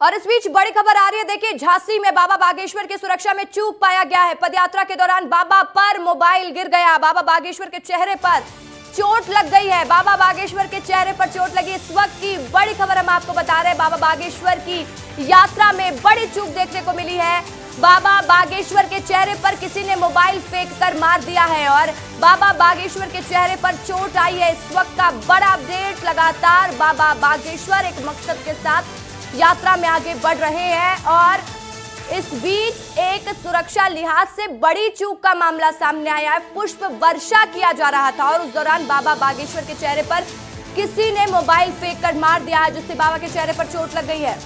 और इस बीच बड़ी खबर आ रही है। देखिए, झांसी में बाबा बागेश्वर की सुरक्षा में चूक पाया गया है। पदयात्रा के दौरान बाबा पर मोबाइल गिर गया। बाबा बागेश्वर के चेहरे पर चोट लग गई है। बाबा बागेश्वर के चेहरे पर चोट लगी। इस वक्त की बड़ी खबर हम आपको बता रहे हैं। बाबा बागेश्वर की यात्रा में बड़ी चूक देखने को मिली है। बाबा बागेश्वर के चेहरे पर किसी ने मोबाइल फेंक कर मार दिया है और बाबा बागेश्वर के चेहरे पर चोट आई है। इस वक्त का बड़ा अपडेट, लगातार बाबा बागेश्वर एक मकसद के साथ यात्रा में आगे बढ़ रहे हैं और इस बीच एक सुरक्षा लिहाज से बड़ी चूक का मामला सामने आया है। पुष्प वर्षा किया जा रहा था और उस दौरान बाबा बागेश्वर के चेहरे पर किसी ने मोबाइल फेंक कर मार दिया है, जिससे बाबा के चेहरे पर चोट लग गई है।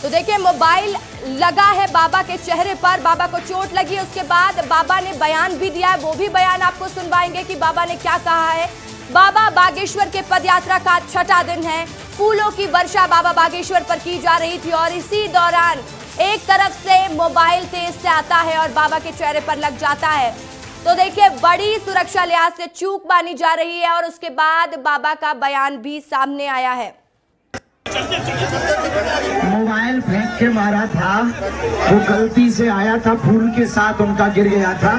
तो देखिए, मोबाइल लगा है बाबा के चेहरे पर, बाबा को चोट लगी। उसके बाद बाबा ने बयान भी दिया है, वो भी बयान आपको सुनवाएंगे कि बाबा ने क्या कहा है। बाबा बागेश्वर के पदयात्रा का छठा दिन है। फूलों की वर्षा बाबा बागेश्वर पर की जा रही थी और इसी दौरान एक तरफ से मोबाइल तेज से आता है और बाबा के चेहरे पर लग जाता है। तो देखिए, बड़ी सुरक्षा लिहाज से चूक मानी जा रही है और उसके बाद बाबा का बयान भी सामने आया है। मोबाइल फेंक के मारा था, वो गलती से आया था, फूल के साथ उनका गिर गया था।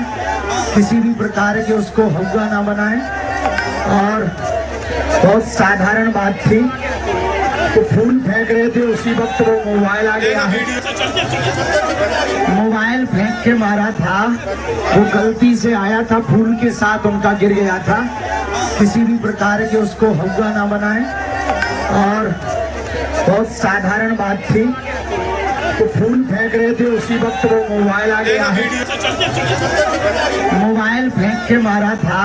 किसी भी प्रकार के उसको हुआ ना बनाए और बहुत साधारण बात थी। तो फूल फेंक रहे थे, उसी वक्त वो मोबाइल आ गया है। मोबाइल फेंक के मारा था, वो गलती से आया था, फूल के साथ उनका गिर गया था। किसी भी प्रकार के उसको हुआ ना बनाए और बहुत साधारण बात थी। तो फूल फेंक रहे थे, उसी वक्त वो मोबाइल आ गया है। मोबाइल फेंक के मारा था,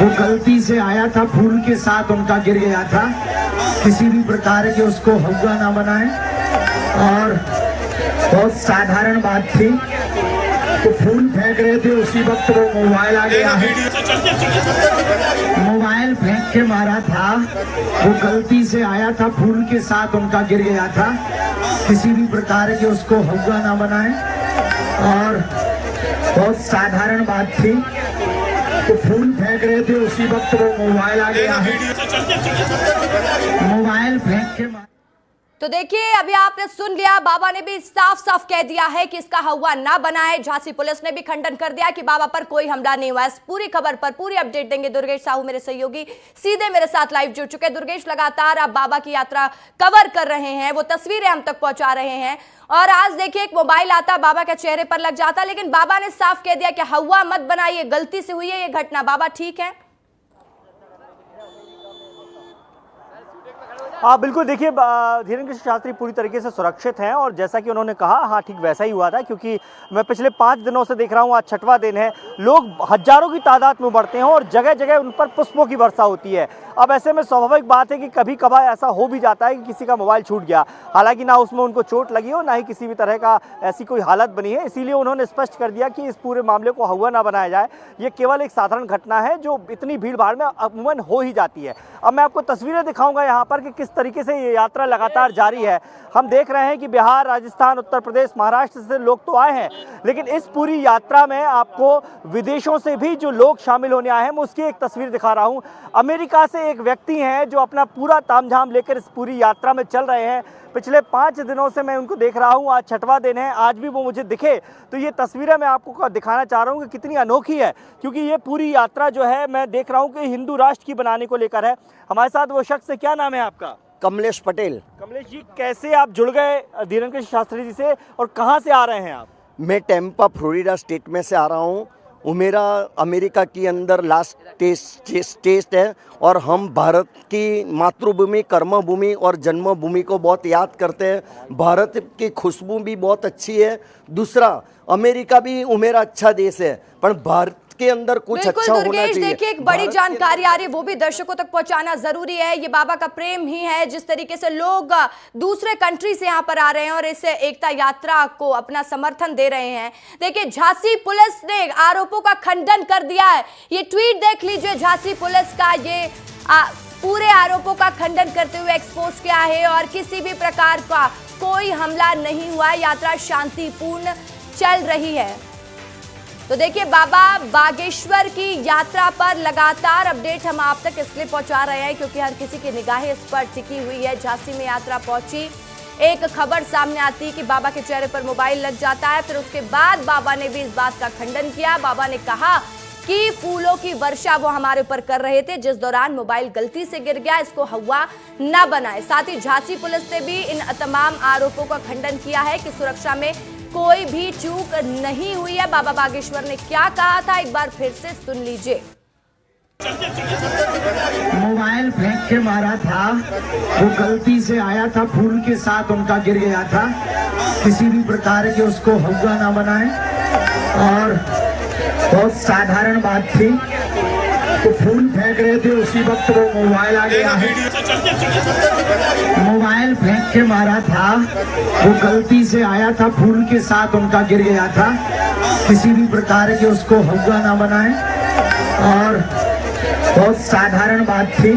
वो गलती से आया था, फूल के साथ उनका गिर गया था। किसी भी प्रकार के उसको हुआ ना बनाए और बहुत साधारण बात थी। तो फूल फेंक रहे थे, उसी वक्त वो मोबाइल आ गया है। मोबाइल फेंक के मारा था, वो गलती से आया था, फूल के साथ उनका गिर गया था। किसी भी प्रकार के उसको हुआ ना बनाए और बहुत साधारण बात थी। तो फूल फेंक रहे थे, उसी वक्त वो मोबाइल आ गया है। मोबाइल फेंक के तो देखिए, अभी आपने सुन लिया, बाबा ने भी साफ साफ कह दिया है कि इसका हवा ना बनाए। झांसी पुलिस ने भी खंडन कर दिया कि बाबा पर कोई हमला नहीं हुआ। इस पूरी खबर पर पूरी अपडेट देंगे दुर्गेश साहू, मेरे सहयोगी सीधे मेरे साथ लाइव जुड़ चुके हैं। दुर्गेश, लगातार आप बाबा की यात्रा कवर कर रहे हैं, वो तस्वीरें हम तक पहुंचा रहे हैं और आज देखिए, एक मोबाइल आता, बाबा के चेहरे पर लग जाता, लेकिन बाबा ने साफ कह दिया कि हवा मत बनाइए, गलती से हुई है ये घटना। बाबा ठीक है? हाँ बिल्कुल, देखिए धीरेन्द्र कृष्ण शास्त्री पूरी तरीके से सुरक्षित हैं और जैसा कि उन्होंने कहा, हाँ ठीक वैसा ही हुआ था। क्योंकि मैं पिछले 5 दिनों से देख रहा हूँ, आज छठवां दिन है, लोग हजारों की तादाद में बढ़ते हैं और जगह जगह उन पर पुष्पों की वर्षा होती है। अब ऐसे में स्वाभाविक बात है कि कभी कभार ऐसा हो भी जाता है कि किसी का मोबाइल छूट गया, हालांकि ना उसमें उनको चोट लगी हो, ना ही किसी भी तरह का ऐसी कोई हालत बनी है। इसीलिए उन्होंने स्पष्ट कर दिया कि इस पूरे मामले को हुआ ना बनाया जाए, ये केवल एक साधारण घटना है जो इतनी भीड़ भाड़ में अमूमन हो ही जाती है। अब मैं आपको तस्वीरें दिखाऊंगा यहाँ पर कि किस तरीके से ये यात्रा लगातार जारी है। हम देख रहे हैं कि बिहार, राजस्थान, उत्तर प्रदेश, महाराष्ट्र से लोग तो आए हैं, लेकिन इस पूरी यात्रा में आपको विदेशों से भी जो लोग शामिल होने आए हैं, मैं उसकी एक तस्वीर दिखा रहा हूं। अमेरिका से एक व्यक्ति हैं जो अपना पूरा तामझाम लेकर इस पूरी यात्रा में चल रहे हैं। पिछले 5 दिनों से मैं उनको देख रहा हूं, आज छठवां दिन है, आज भी वो मुझे दिखे। तो ये तस्वीरें मैं आपको दिखाना चाह रहा हूं कि कितनी अनोखी है, क्योंकि ये पूरी यात्रा जो है, मैं देख रहा हूं कि हिंदू राष्ट्र की बनाने को लेकर है। हमारे साथ वो शख्स है, क्या नाम है आपका? कमलेश पटेल। कमलेश जी, कैसे आप जुड़ गए धीरेन्द्र कृष्ण शास्त्री जी से और कहाँ से आ रहे हैं आप? मैं टेम्पा फ्लोरिडा स्टेट में से आ रहा हूँ। वो मेरा अमेरिका के अंदर लास्ट टेस्ट है और हम भारत की मातृभूमि, कर्मभूमि और जन्मभूमि को बहुत याद करते हैं। भारत की खुशबू भी बहुत अच्छी है। दूसरा, अमेरिका भी मेरा अच्छा देश है, पर भारत के अंदर कुछ अच्छा होना चाहिए। देखिए, एक बड़ी जानकारी आ रही है, वो भी दर्शकों तक पहुंचाना जरूरी है। ये बाबा का प्रेम ही है, जिस तरीके से लोग दूसरे कंट्री से यहाँ पर आ रहे हैं और इस एकता यात्रा को अपना समर्थन दे रहे हैं। देखिए, झांसी पुलिस ने आरोपों का खंडन कर दिया है। ये ट्वीट देख लीजिए, झांसी पुलिस का ये पूरे आरोपों का खंडन करते हुए एक्सपोज किया है और किसी भी प्रकार का कोई हमला नहीं हुआ, यात्रा शांतिपूर्ण चल रही है। तो देखिए, बाबा बागेश्वर की यात्रा पर लगातार अपडेट हम आप तक इसलिए पहुंचा रहे हैं क्योंकि हर किसी की निगाहें इस पर टिकी हुई है। झांसी में यात्रा पहुंची, एक खबर सामने आती है कि बाबा के चेहरे पर मोबाइल लग जाता है। फिर उसके बाद बाबा ने भी इस बात का खंडन किया। बाबा ने कहा कि फूलों की वर्षा वो हमारे ऊपर कर रहे थे, जिस दौरान मोबाइल गलती से गिर गया, इसको हवा न बनाए। साथ ही झांसी पुलिस ने भी इन तमाम आरोपों का खंडन किया है कि सुरक्षा में कोई भी चूक नहीं हुई है। बाबा बागेश्वर ने क्या कहा था, एक बार फिर से सुन लीजिए। मोबाइल फेंक के मारा था, वो गलती से आया था, फूल के साथ उनका गिर गया था। किसी भी प्रकार के उसको हवा ना बनाए और बहुत साधारण बात थी। तो फूल फेंक रहे थे, उसी वक्त वो मोबाइल आ गया है। मोबाइल फेंक के मारा था, वो गलती से आया था, फूल के साथ उनका गिर गया था। किसी भी प्रकार के उसको हवा ना बनाए और बहुत साधारण बात थी।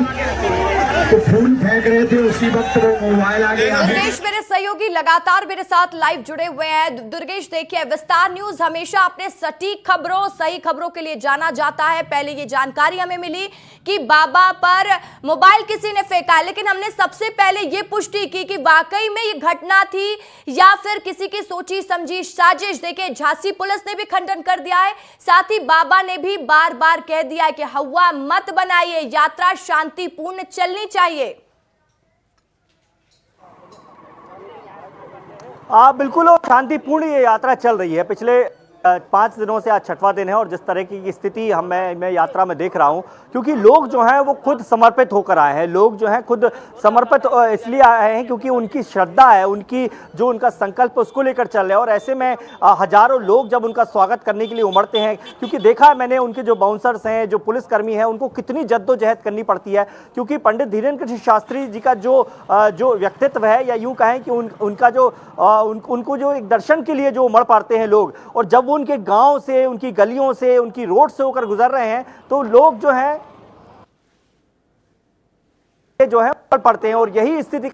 तो फूल फेंक रहे थे, उसी वक्त वो मोबाइल आ गया है। दुर्गेश मेरे सहयोगी लगातार मेरे साथ लाइव जुड़े हुए हैं। दुर्गेश देखिए, विस्तार न्यूज हमेशा अपने सटीक खबरों, सही खबरों के लिए जाना जाता है। पहले ये जानकारी हमें मिली कि बाबा पर मोबाइल किसी ने फेंका है, लेकिन हमने सबसे पहले ये पुष्टि की कि वाकई में ये घटना थी या फिर किसी की सोची समझी साजिश। देखिए, झांसी पुलिस ने भी खंडन कर दिया है, साथ ही बाबा ने भी बार बार कह दिया है कि हवा मत बनाइए, यात्रा शांतिपूर्ण चलनी चाहिए। बिल्कुल, और शांतिपूर्ण ये यात्रा चल रही है। पिछले 5 दिनों से आज 6वां दिन है और जिस तरह की स्थिति मैं यात्रा में देख रहा हूं, क्योंकि लोग जो हैं वो खुद समर्पित होकर आए हैं। लोग जो हैं खुद समर्पित इसलिए आए हैं क्योंकि उनकी श्रद्धा है, उनका संकल्प उसको लेकर चल रहे हैं। और ऐसे में हजारों लोग जब उनका स्वागत करने के लिए उमड़ते हैं, क्योंकि देखा है मैंने उनके जो बाउंसर्स हैं, जो पुलिसकर्मी हैं, उनको कितनी जद्दोजहद करनी पड़ती है। क्योंकि पंडित धीरेन्द्र कृष्ण शास्त्री जी का जो व्यक्तित्व है, या यूँ कहें कि उनका उनको जो एक दर्शन के लिए जो उमड़ पड़ते हैं लोग, और जब वो उनके गांव से, उनकी गलियों से, उनकी रोड से होकर गुजर रहे हैं, तो लोग जो हैं पड़ते हैं। और यही स्थिति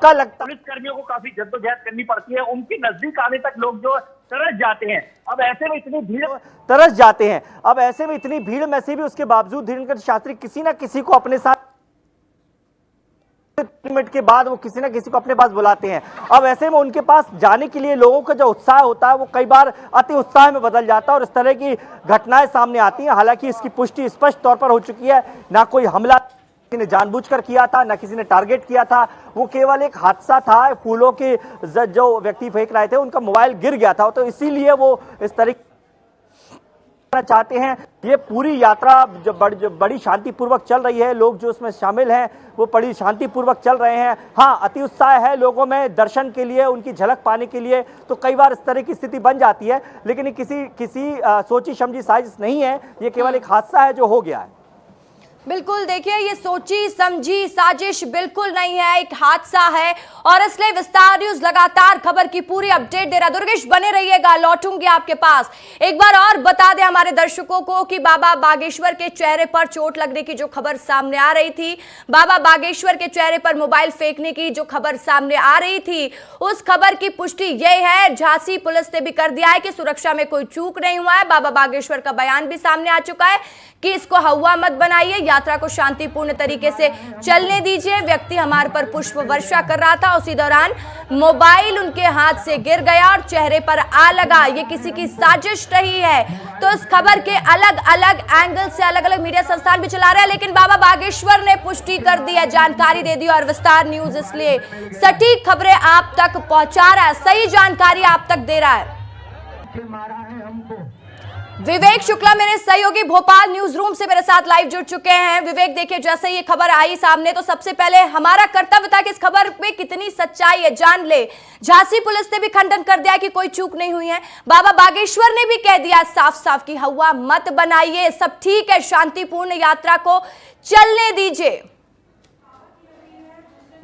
का लगता है पुलिस कर्मियों को काफी जद्दोजहद करनी पड़ती है। उनके नजदीक आने तक लोग जो तरस जाते हैं। अब ऐसे में इतनी भीड़ में से भी उसके बावजूद धीरेन्द्र शास्त्री किसी ना किसी को अपने साथ मिनट के बाद वो किसी ना किसी को अपने पास बुलाते हैं। अब ऐसे में उनके पास जाने के लिए लोगों का जो उत्साह होता है वो कई बार अति उत्साह में बदल जाता है और इस तरह की घटनाएं सामने आती हैं। हालांकि इसकी पुष्टि स्पष्ट तौर पर हो चुकी है, ना कोई हमला किसी ने जानबूझकर किया था, ना किसी ने टारगेट किया था। वो केवल एक हादसा था, फूलों के जो व्यक्ति फेंक रहे थे उनका मोबाइल गिर गया था, तो इसीलिए वो इस तरीके चाहते हैं। ये पूरी यात्रा जो बड़ी शांतिपूर्वक चल रही है, लोग जो उसमें शामिल हैं वो बड़ी शांतिपूर्वक चल रहे हैं। हाँ, अति उत्साह है लोगों में दर्शन के लिए, उनकी झलक पाने के लिए। तो कई बार इस तरह की स्थिति बन जाती है, लेकिन ये किसी सोची समझी साजिश नहीं है, ये केवल एक हादसा है जो हो गया है। बिल्कुल, देखिए, ये सोची समझी साजिश बिल्कुल नहीं है, एक हादसा है। और इसलिए विस्तार न्यूज लगातार खबर की पूरी अपडेट दे रहा। दुर्गेश बने रहिएगा, लौटूंगी आपके पास। एक बार और बता दें हमारे दर्शकों को कि बाबा बागेश्वर के चेहरे पर चोट लगने की जो खबर सामने आ रही थी, बाबा बागेश्वर के चेहरे पर मोबाइल फेंकने की जो खबर सामने आ रही थी, उस खबर की पुष्टि यह है, झांसी पुलिस ने भी कर दिया है कि सुरक्षा में कोई चूक नहीं हुआ है। बाबा बागेश्वर का बयान भी सामने आ चुका है कि इसको हवा मत बनाइए, यात्रा को शांतिपूर्ण तरीके से चलने दीजिए। व्यक्ति हमारे पर पुष्प वर्षा कर रहा था, उसी दौरान मोबाइल उनके हाथ से गिर गया और चेहरे पर आ लगा। ये किसी की साजिश रही है। तो इस खबर के अलग अलग एंगल से अलग अलग मीडिया संस्थान भी चला रहे हैं, लेकिन बाबा बागेश्वर ने पुष्टि कर दी है, जानकारी दे दी। और विस्तार न्यूज इसलिए सटीक खबरें आप तक पहुंचा रहा है, सही जानकारी आप तक दे रहा है। विवेक शुक्ला मेरे सहयोगी भोपाल न्यूज रूम से मेरे साथ लाइव जुड़ चुके हैं। विवेक, देखिए, जैसे ये खबर आई सामने तो सबसे पहले हमारा कर्तव्य था कि इस खबर पे कितनी सच्चाई है जान ले। झांसी पुलिस ने भी खंडन कर दिया कि कोई चूक नहीं हुई है। बाबा बागेश्वर ने भी कह दिया साफ साफ कि हवा मत बनाइए, सब ठीक है, शांतिपूर्ण यात्रा को चलने दीजिए।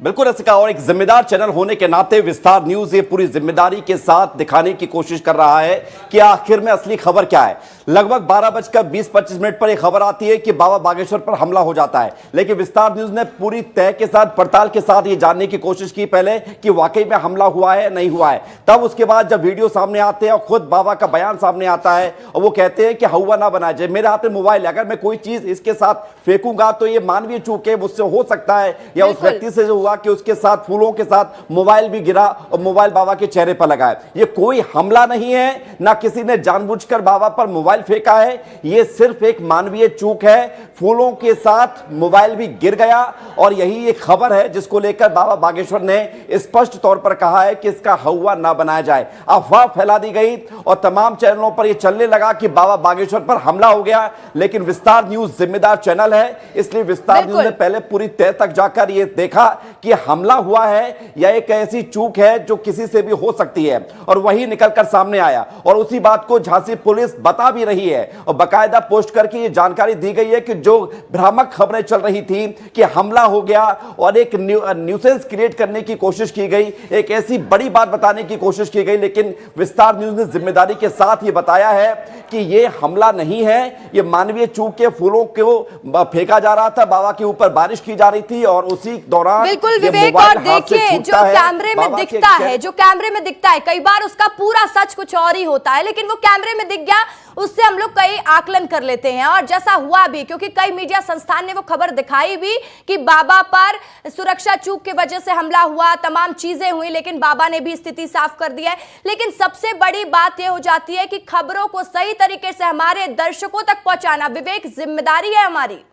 बिल्कुल रसिका, और एक जिम्मेदार चैनल होने के नाते विस्तार न्यूज ये पूरी जिम्मेदारी के साथ दिखाने की कोशिश कर रहा है कि आखिर में असली खबर क्या है। लगभग 12:20-25 पर यह खबर आती है कि बाबा बागेश्वर पर हमला हो जाता है, लेकिन विस्तार न्यूज ने पूरी तय के साथ, पड़ताल के साथ ये जानने की कोशिश की पहले कि वाकई में हमला हुआ है नहीं हुआ है। तब उसके बाद जब वीडियो सामने आते हैं और खुद बाबा का बयान सामने आता है और वो कहते हैं कि हवा ना बनाया जाए, मेरे हाथ में मोबाइल है, अगर मैं कोई चीज इसके साथ फेंकूंगा तो ये मानवीय चूक है, मुझसे हो सकता है, या उस व्यक्ति से जो हुआ कि उसके साथ फूलों के साथ मोबाइल भी गिरा और मोबाइल बाबा के चेहरे पर लगा है। ये कोई हमला नहीं है, ना किसी ने जानबूझकर बाबा पर मोबाइल फेंका है, ये सिर्फ एक मानवीय चूक है। फूलों के साथ मोबाइल भी गिर गया और यही एक खबर है जिसको लेकर बाबा बागेश्वर ने स्पष्ट तौर पर कहा है कि इसका हवा ना बनाया जाए। अफवाह फैला दी गई और तमाम चैनलों पर यह चलने लगा कि बाबा बागेश्वर पर हमला हो गया, लेकिन विस्तार न्यूज जिम्मेदार चैनल है, इसलिए विस्तार न्यूज ने पहले पूरी तय तक जाकर यह देखा कि हमला हुआ है या एक ऐसी चूक है जो किसी से भी हो सकती है, और वही निकलकर सामने आया। और उसी बात को झांसी पुलिस बता भी रही है और बाकायदा पोस्ट करके ये जानकारी दी गई है कि जो भ्रामक खबरें चल रही थी कि हमला हो गया और एक न्यूसेंस क्रिएट करने की कोशिश की गई, एक ऐसी बड़ी बात बताने की कोशिश की गई, लेकिन विस्तार न्यूज ने जिम्मेदारी के साथ ये बताया है कि ये हमला नहीं है, ये मानवीय चूक के फूलों को फेंका जा रहा था, बाबा के ऊपर बारिश की जा रही थी और उसी दौरान बिल्कुल विवेक, और देखिए जो कैमरे में दिखता है, जो कैमरे में दिखता है, कई बार उसका पूरा सच कुछ और ही होता है, लेकिन वो कैमरे में दिख गया, उससे हम लोग कई आकलन कर लेते हैं। और जैसा हुआ भी, क्योंकि कई मीडिया संस्थान ने वो खबर दिखाई भी कि बाबा पर सुरक्षा चूक की वजह से हमला हुआ, तमाम चीजें हुई, लेकिन बाबा ने भी स्थिति साफ कर दी है। लेकिन सबसे बड़ी बात यह हो जाती है कि खबरों को सही तरीके से हमारे दर्शकों तक पहुंचाना, विवेक, जिम्मेदारी है हमारी।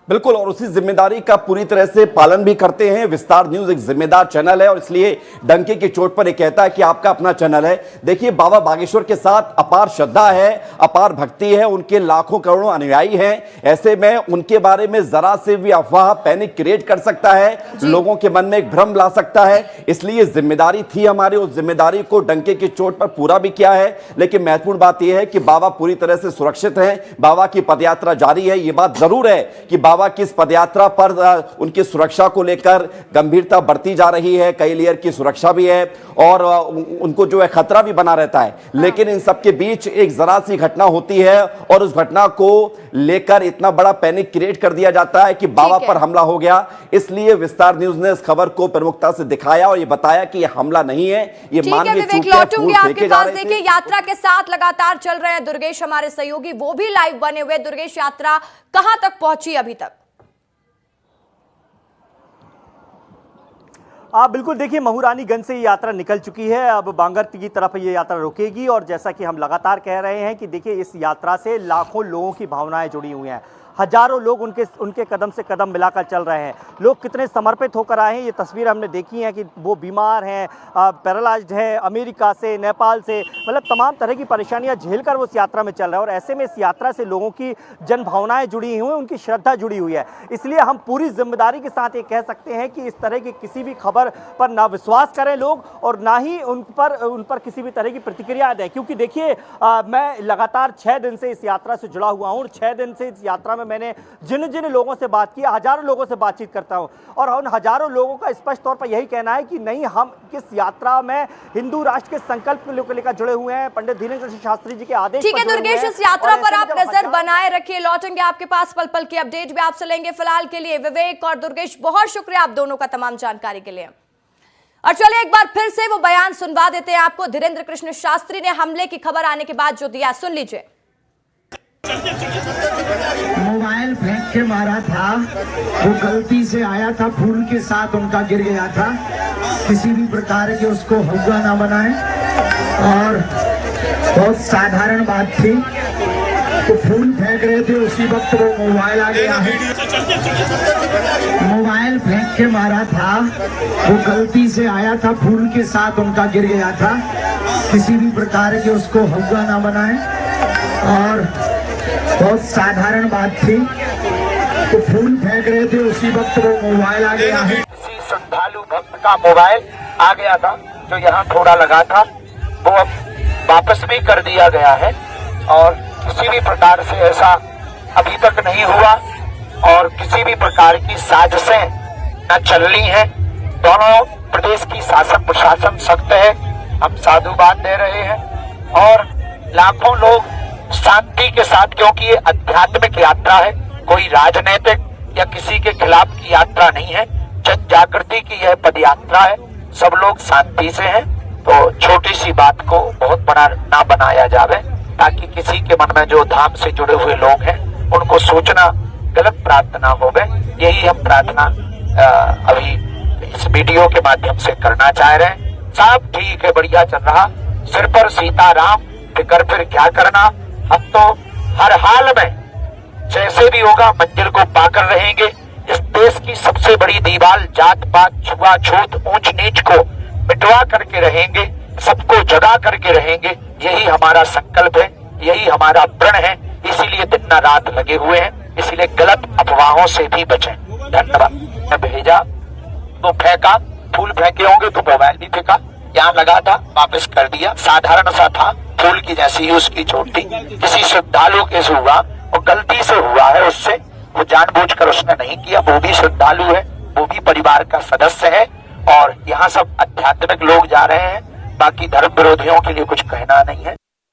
बिल्कुल, और उसी जिम्मेदारी का पूरी तरह से पालन भी करते हैं। विस्तार न्यूज एक जिम्मेदार चैनल है और इसलिए डंके की चोट पर यह कहता है कि आपका अपना चैनल है। देखिए, बाबा बागेश्वर के साथ अपार श्रद्धा है, अपार भक्ति है, उनके लाखों करोड़ों अनुयायी हैं। ऐसे में उनके बारे में जरा से भी अफवाह पैनिक क्रिएट कर सकता है, लोगों के मन में एक भ्रम ला सकता है। इसलिए जिम्मेदारी थी हमारी, उस जिम्मेदारी को डंके की चोट पर पूरा भी किया है। लेकिन महत्वपूर्ण बात यह है कि बाबा पूरी तरह से सुरक्षित हैं, बाबा की पदयात्रा जारी है। यह बात जरूर है कि बाबा की इस पदयात्रा पर उनकी सुरक्षा को लेकर गंभीरता बढ़ती जा रही है, कई लेयर की सुरक्षा भी है और उनको जो है खतरा भी बना रहता है। लेकिन इन सबके बीच एक जरा सी घटना होती है और उस घटना को लेकर इतना बड़ा पैनिक क्रिएट कर दिया जाता है कि बाबा पर हमला हो गया। इसलिए विस्तार न्यूज ने इस खबर को प्रमुखता से दिखाया और ये बताया कि यह हमला नहीं है, ये मानवीय चूक है। लौटूंगी आपके पास। देखिए, यात्रा के साथ लगातार चल रहे हैं दुर्गेश, हमारे सहयोगी, वो भी लाइव बने हुए। दुर्गेश, यात्रा कहां तक पहुंची अभी तक? बिल्कुल, देखिए, महूरानीगंज से ये यात्रा निकल चुकी है, अब बांगर की तरफ ये यात्रा रुकेगी। और जैसा कि हम लगातार कह रहे हैं कि देखिए, इस यात्रा से लाखों लोगों की भावनाएं जुड़ी हुई हैं, हजारों लोग उनके कदम से कदम मिलाकर चल रहे हैं। लोग कितने समर्पित होकर आए हैं, ये तस्वीर हमने देखी है कि वो बीमार हैं, पैरालाइज्ड हैं, अमेरिका से, नेपाल से, मतलब तमाम तरह की परेशानियां झेलकर वो इस यात्रा में चल रहे हैं। और ऐसे में इस यात्रा से लोगों की जन भावनाएं जुड़ी हुई हैं, उनकी श्रद्धा जुड़ी हुई है। इसलिए हम पूरी जिम्मेदारी के साथ ये कह सकते हैं कि इस तरह की किसी भी खबर पर ना विश्वास करें लोग और ना ही उन पर किसी भी तरह की प्रतिक्रिया दें। क्योंकि देखिए, मैं लगातार 6 दिन से इस यात्रा से जुड़ा हुआ हूँ और 6 दिन से इस यात्रा में मैंने जिन जिन लोगों से बात की, हजारों लोगों से बातचीत करता हूं और उन हजारों लोगों का स्पष्ट तौर पर यही कहना है कि नहीं, हम किस यात्रा में हिंदू राष्ट्र के संकल्प को लेकर जुड़े हुए हैं, पंडित धीरेन्द्र कृष्ण शास्त्री जी के आदेश। ठीक है दुर्गेश, इस यात्रा पर आप नजर बनाए रखिए, लौटेंगे आपके पास पल पल की अपडेट भी आपसे लेंगे। फिलहाल के लिए विवेक और दुर्गेश, बहुत शुक्रिया आप दोनों का तमाम जानकारी के लिए। और चलिए एक बार फिर से वो बयान सुनवा देते हैं आपको, धीरेन्द्र कृष्ण शास्त्री ने हमले की खबर आने के बाद जो दिया, सुन लीजिए। मोबाइल फेंक के मारा था, वो गलती से आया था, फूल के साथ उनका गिर गया था। किसी भी प्रकार के उसको हुआ ना बनाए और बहुत साधारण बात थी। तो फूल फेंक रहे थे, उसी वक्त वो मोबाइल आ गया है। मोबाइल फेंक के मारा था, वो गलती से आया था, फूल के साथ उनका गिर गया था। किसी भी प्रकार के उसको हुआ ना बनाए और बहुत साधारण बात थी। तो फूल फेंक रहे थे, उसी वक्त वो मोबाइल आ गया है। किसी श्रद्धालु भक्त का मोबाइल आ गया था जो यहाँ थोड़ा लगा था, वो अब वापस भी कर दिया गया है और किसी भी प्रकार से ऐसा अभी तक नहीं हुआ और किसी भी प्रकार की साजिशें न चलनी है। दोनों प्रदेश की शासन प्रशासन सख्त है, हम साधुवाद दे रहे हैं और लाखों लोग शांति के साथ, क्योंकि ये आध्यात्मिक यात्रा है, कोई राजनीतिक या किसी के खिलाफ की यात्रा नहीं है, जन जागृति की यह पद यात्रा है। सब लोग शांति से हैं, तो छोटी सी बात को बहुत बड़ा ना बनाया जावे, ताकि किसी के मन में जो धाम से जुड़े हुए लोग हैं उनको सोचना गलत प्रार्थना होवे। यही हम प्रार्थना अभी इस वीडियो के माध्यम से करना चाह रहे हैं। सब ठीक है, बढ़िया चल रहा, सिर पर सीताराम, फिकर फिर क्या करना। हम तो हर हाल में जैसे भी होगा मंजिल को पाकर रहेंगे। इस देश की सबसे बड़ी दीवार जात पात छुआछूत ऊंच नीच को मिटवा करके रहेंगे, सबको जगा करके रहेंगे। यही हमारा संकल्प है, यही हमारा प्रण है, इसीलिए दिन न रात लगे हुए हैं। इसीलिए गलत अफवाहों से भी बचें। धन्यवाद। मैं भेजा तो फेंका, फूल फेंके होंगे तो मोबाइल भी फेंका, यहाँ लगा था वापस कर दिया। साधारण सा था, फूल की जैसी ही उसकी चोट थी। किसी श्रद्धालु के से हुआ और गलती से हुआ है, उससे वो जानबूझकर उसने नहीं किया। वो भी श्रद्धालु है, वो भी परिवार का सदस्य है और यहाँ सब आध्यात्मिक लोग जा रहे हैं, बाकी धर्म विरोधियों के लिए कुछ कहना नहीं है।